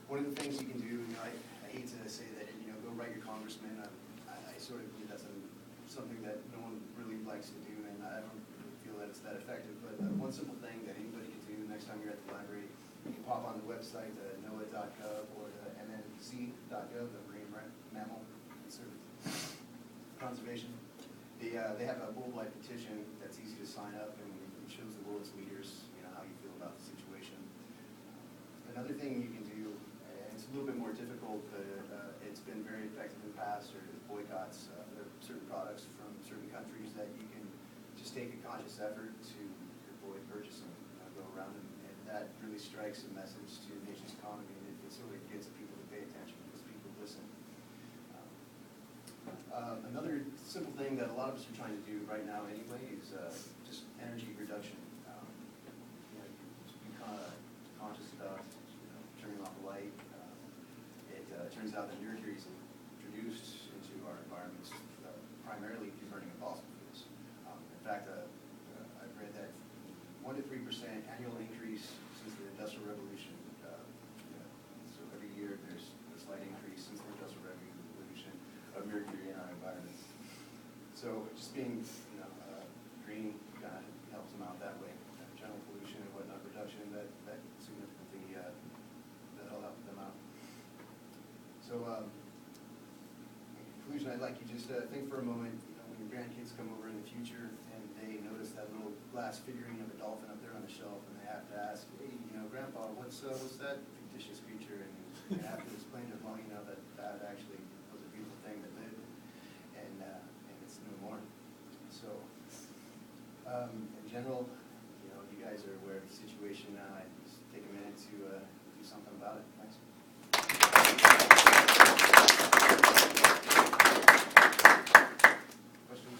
one of the things you can do, I hate to say that, go write your congressman. I sort of believe that's something that no one really likes to do, and I don't really feel that it's that effective. But one simple thing that anybody can do next time you're at the library, you can pop on the website, NOAA.gov or the MNC.gov, the Marine Mammal Conservation. They have a worldwide petition that's easy to sign up, and it shows the world's leaders, how you feel about the situation. Another thing you can do, and it's a little bit more difficult, but it's been very effective in the past, are boycotts. There are certain products from certain countries that you can just take a conscious effort to avoid purchasing, go around, and that really strikes a message to the nation's economy, and it sort of gets people to pay attention because people listen. Another simple thing that a lot of us are trying to do right now anyway is just energy reduction. Just be conscious about turning off the light. It turns out that mercury is introduced into our environments primarily through burning of fossil fuels. In fact, I've read that 1 to 3% annual increase since the Industrial Revolution. So every year there's a slight increase since the Industrial Revolution of mercury in our environments. So just being green kind of helps them out that way. General pollution and whatnot reduction, that significantly that'll help them out. So in conclusion, I'd like you just think for a moment, when your grandkids come over in the future and they notice that little glass figurine of a dolphin up there on the shelf, and they have to ask, hey, Grandpa, what's that fictitious creature? And you have to explain to them, well, that actually was a beautiful thing that lived, and it's no more. So in general, you guys are aware of the situation now. I just take a minute to do something about it. Thanks. Questions?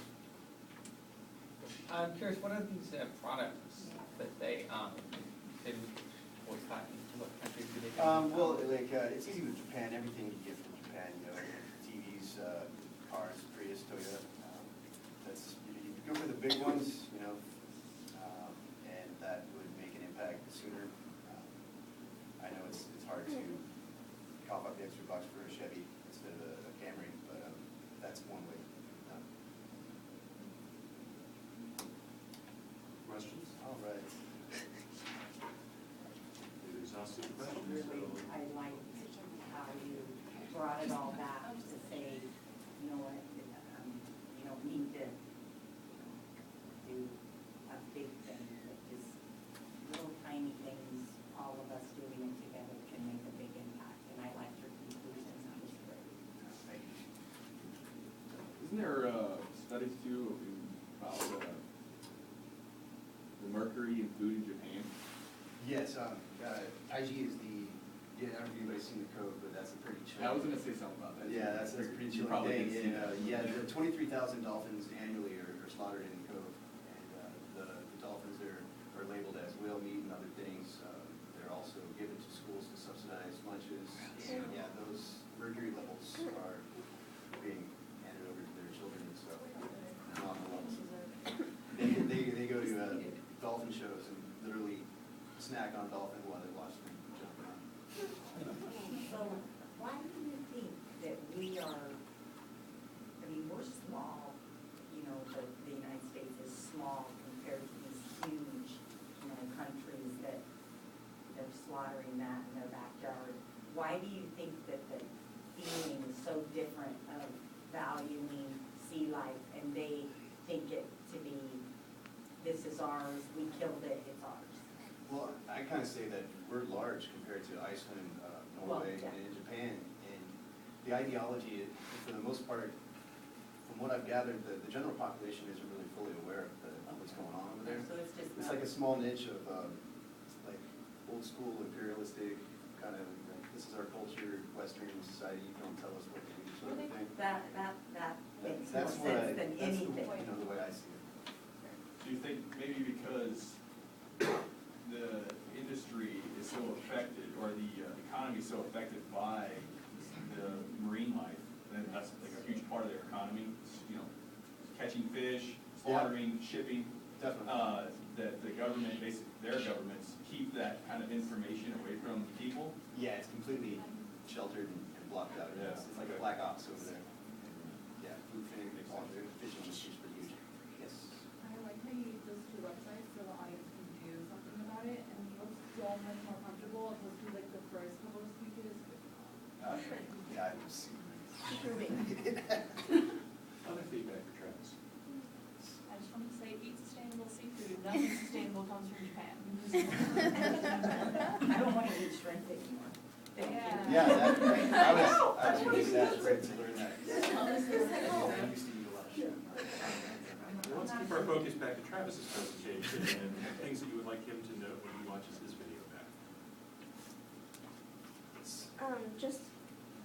I'm curious, what are these products that they boycott? What countries do they go? Well, it's easy with Japan. Everything you get from Japan, TVs, cars, Prius, Toyota. You go for the big ones, and that would make an impact sooner. I know it's hard to cough up the extra bucks for a Chevy instead of a Camry, but that's one way. Questions? All right. Exhaustive So questions. really, I liked how you brought it all back to say, you know what, you don't need to do a big thing, but just little tiny things, all of us doing it together can make a big impact, and I liked your conclusions, that was great. Thank you. Isn't there studies too about the mercury in food in Japan? Yes, IG is I don't know if anybody's seen the code, but that's a pretty chilling. I was going to say something about that. Yeah, that's a pretty You chilling probably thing. didn't see that. Yeah, the 23,000 dolphins annually are slaughtered in the cove, and the dolphins are labeled as whale meat and other things. They're also given to schools to subsidize lunches, and yeah, those mercury levels are being handed over to their children and stuff. On the levels. They go to dolphin shows and literally snack on dolphin while they watch them jump around. So why do you think that we are, I mean, we're small, the United States is small compared to these huge, countries that they're slaughtering that in their backyard. Why do you think that the feeling is so different of valuing sea life, and they think it to be, this is ours, we killed it, it's ours? Well, I kind of say that we're large compared to Iceland, Norway, yeah. and Japan, and the ideology, for the most part, from what I've gathered, the general population isn't really fully aware of what's going on over there. So it's just It's like a small niche of like old school imperialistic kind of like, this is our culture, Western society. You don't tell us what to do, sort of thing. that makes more That's sense than that's anything. the way I see it. Do you think maybe because the industry is so affected, or the economy is so affected by the marine life, and that's like a huge part of their economy, catching fish, slaughtering, shipping, Definitely. that the government, basically their governments, keep keep that kind of information away from people? Yeah, it's completely sheltered and blocked out. Yeah, It's like a okay. black ops over there. Yeah, food finning, all the fishing industry's pretty huge. Yes. I like how you use those two websites so the audience can do something about it, and you look so much more comfortable opposed to like the first couple of speeches. Yeah, I was. Other feedback for Travis? I just want to say, eat sustainable seafood. Nothing sustainable comes from Japan. I don't want to eat shrimp anymore. Yeah. Yeah, I was really sad to learn that. I used to eat a lot of shrimp. Well, let's keep our focus back to Travis's presentation and things that you would like him to know when he watches his video back. Just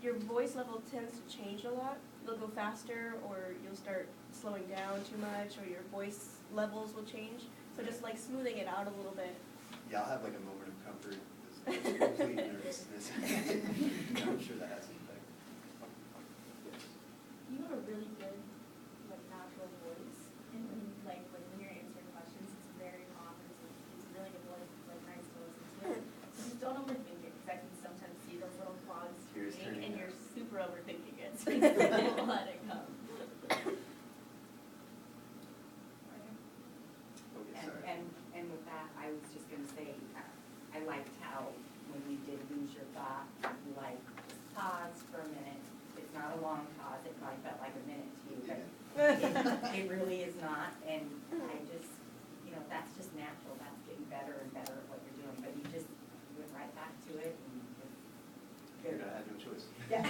your voice level tends to change a lot. You'll go faster, or you'll start slowing down too much, or your voice levels will change. So just like smoothing it out a little bit. Yeah, I'll have like a moment of comfort. It's complete nervousness. I'm sure that has an effect. Yes. You have a really good, like, natural voice, and when you're answering questions, it's very calm, and it's a really good voice, it's like nice to listen to. So just don't overthink it, because I can sometimes see those little clogs Yours turning, turning and out. you're super overthinking it, so you just let it come. Okay, And, sorry. and with that, I was just gonna say, I liked how when you did lose your thought, you like pause for a minute. It's not a long pause, it probably felt like a minute to you, but it really is not. And I just, you know, that's just natural, that's getting better and better at what you're doing, but you just went right back to it and just. Figured I had no choice. Yeah.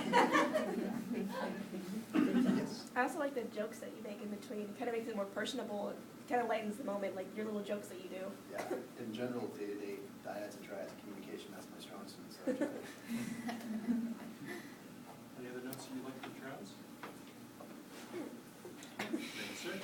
Yes. I also like the jokes that you make in between. It kind of makes it more personable. It kind of lightens the moment, like your little jokes that you do. Yeah, in general, day-to-day, dyads and triads, communication, that's my strong suit, so. Any other notes that you'd like from Travis? Thank you, sir.